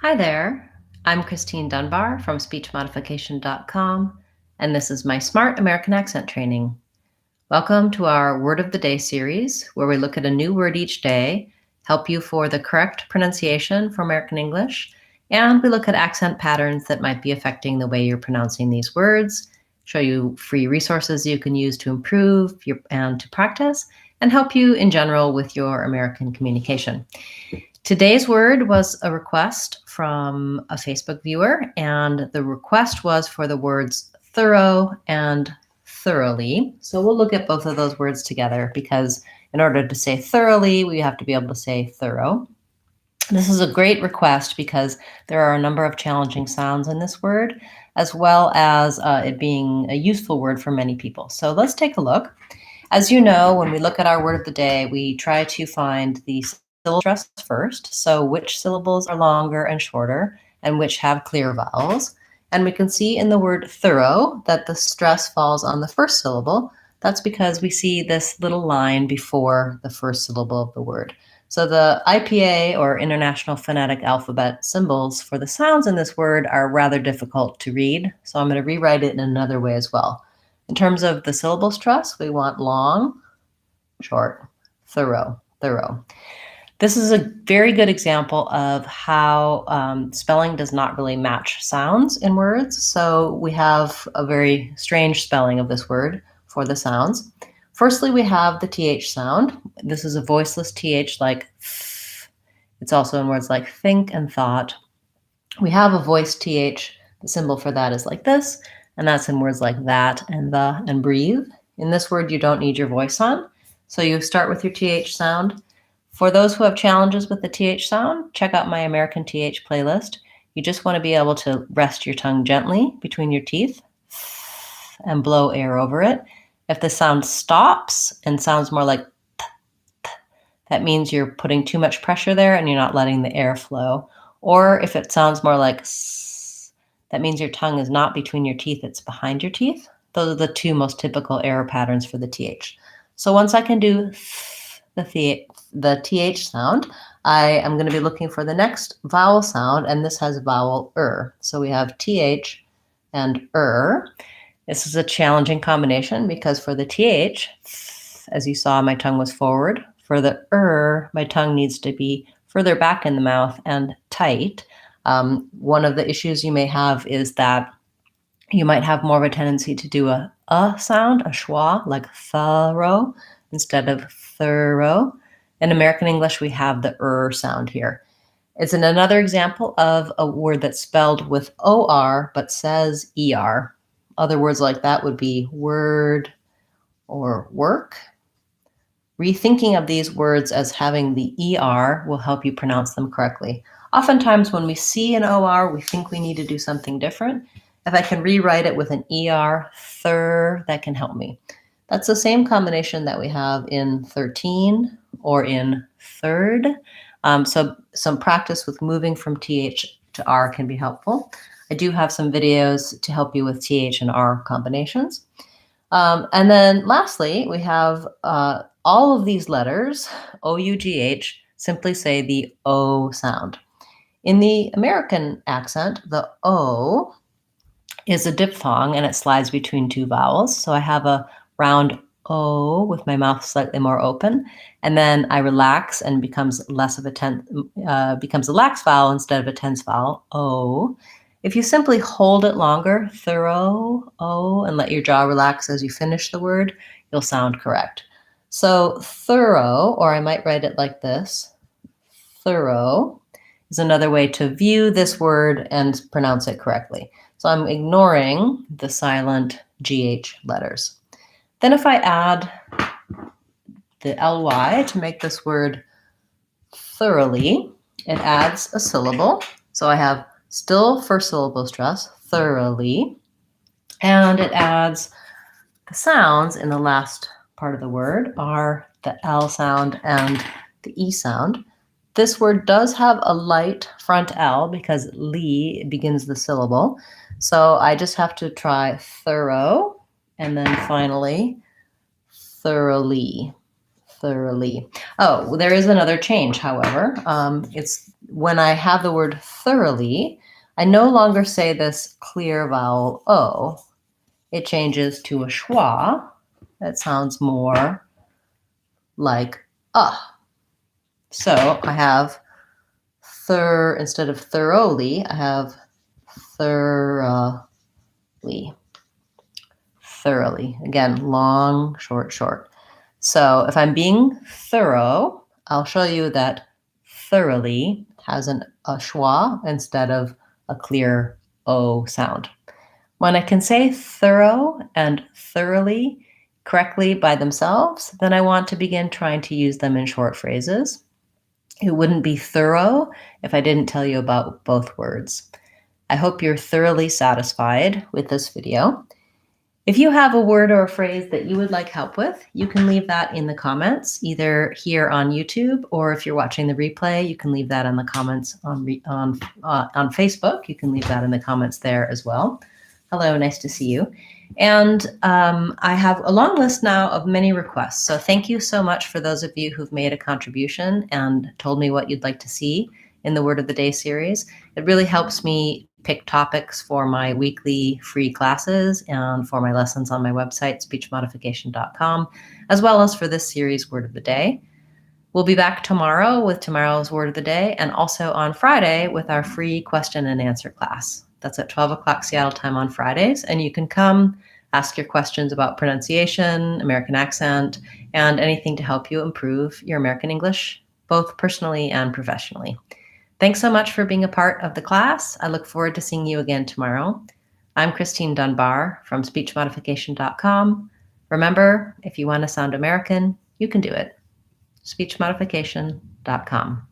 Hi there, I'm Christine Dunbar from speechmodification.com, and this is my Smart American Accent Training. Welcome to our Word of the Day series, where we look at a new word each day, help you for the correct pronunciation for American English, and we look at accent patterns that might be affecting the way you're pronouncing these words, show you free resources you can use to improve and to practice, and help you in general with your American communication. Today's word was a request from a Facebook viewer, and the request was for the words thorough and thoroughly. So we'll look at both of those words together because in order to say thoroughly, we have to be able to say thorough. This is a great request because there are a number of challenging sounds in this word, as well as it being a useful word for many people. So let's take a look. As you know, when we look at our word of the day, we try to find the syllable stress first. So which syllables are longer and shorter and which have clear vowels. And we can see in the word thorough that the stress falls on the first syllable. That's because we see this little line before the first syllable of the word. So the IPA, or International Phonetic Alphabet, symbols for the sounds in this word are rather difficult to read. So I'm going to rewrite it in another way as well. In terms of the syllable stress, we want long, short, thorough. This is a very good example of how spelling does not really match sounds in words. So we have a very strange spelling of this word for the sounds. Firstly, we have the TH sound. This is a voiceless TH like th. It's also in words like think and thought. We have a voiced TH. The symbol for that is like this, and that's in words like that and the and breathe. In this word, you don't need your voice on. So you start with your TH sound. For those who have challenges with the TH sound, check out my American TH playlist. You just want to be able to rest your tongue gently between your teeth and blow air over it. If the sound stops and sounds more like th, th, that means you're putting too much pressure there and you're not letting the air flow. Or if it sounds more like s, that means your tongue is not between your teeth, it's behind your teeth. Those are the two most typical error patterns for the TH. So once I can do the TH sound, I am going to be looking for the next vowel sound, and this has vowel So we have TH and This is a challenging combination because for the TH, as you saw, my tongue was forward. For the my tongue needs to be further back in the mouth and tight. One of the issues you may have is that you might have more of a tendency to do a sound, a schwa, like thorough, instead of thorough. In American English, we have the sound here. It's another example of a word that's spelled with OR but says ER. Other words like that would be word or work. Rethinking of these words as having the ER will help you pronounce them correctly. Oftentimes when we see an OR, we think we need to do something different. If I can rewrite it with an ER, that can help me. That's the same combination that we have in 13 or in third. So some practice with moving from TH to R can be helpful. I do have some videos to help you with TH and R combinations. And then lastly, we have all of these letters, O-U-G-H, simply say the O sound. In the American accent, the O is a diphthong and it slides between two vowels. So I have a round O with my mouth slightly more open, and then I relax and becomes less of a becomes a lax vowel instead of a tense vowel, O. If you simply hold it longer, thorough, O, and let your jaw relax as you finish the word, you'll sound correct. So thorough, or I might write it like this, thorough, is another way to view this word and pronounce it correctly. So I'm ignoring the silent GH letters. Then if I add the ly to make this word thoroughly, it adds a syllable. So I have still first syllable stress, thoroughly, and it adds the sounds in the last part of the word are the L sound and the E sound. This word does have a light front L because li begins the syllable. So I just have to try thorough and then finally thoroughly. Oh, there is another change, however. when I have the word thoroughly, I no longer say this clear vowel O. It changes to a schwa that sounds more like So I have instead of thoroughly, I have thoroughly. Thoroughly. Again, long, short, short. So if I'm being thorough, I'll show you that thoroughly has a schwa instead of a clear O sound. When I can say thorough and thoroughly correctly by themselves, then I want to begin trying to use them in short phrases. It wouldn't be thorough if I didn't tell you about both words. I hope you're thoroughly satisfied with this video. If you have a word or a phrase that you would like help with, you can leave that in the comments, either here on YouTube, or if you're watching the replay, you can leave that in the comments on Facebook. You can leave that in the comments there as well. Hello, nice to see you. And I have a long list now of many requests. So thank you so much for those of you who've made a contribution and told me what you'd like to see in the Word of the Day series. It really helps me pick topics for my weekly free classes and for my lessons on my website, speechmodification.com, as well as for this series, Word of the Day. We'll be back tomorrow with tomorrow's Word of the Day, and also on Friday with our free question and answer class. That's at 12 o'clock Seattle time on Fridays, and you can come ask your questions about pronunciation, American accent, and anything to help you improve your American English, both personally and professionally. Thanks so much for being a part of the class. I look forward to seeing you again tomorrow. I'm Christine Dunbar from speechmodification.com. Remember, if you want to sound American, you can do it. speechmodification.com.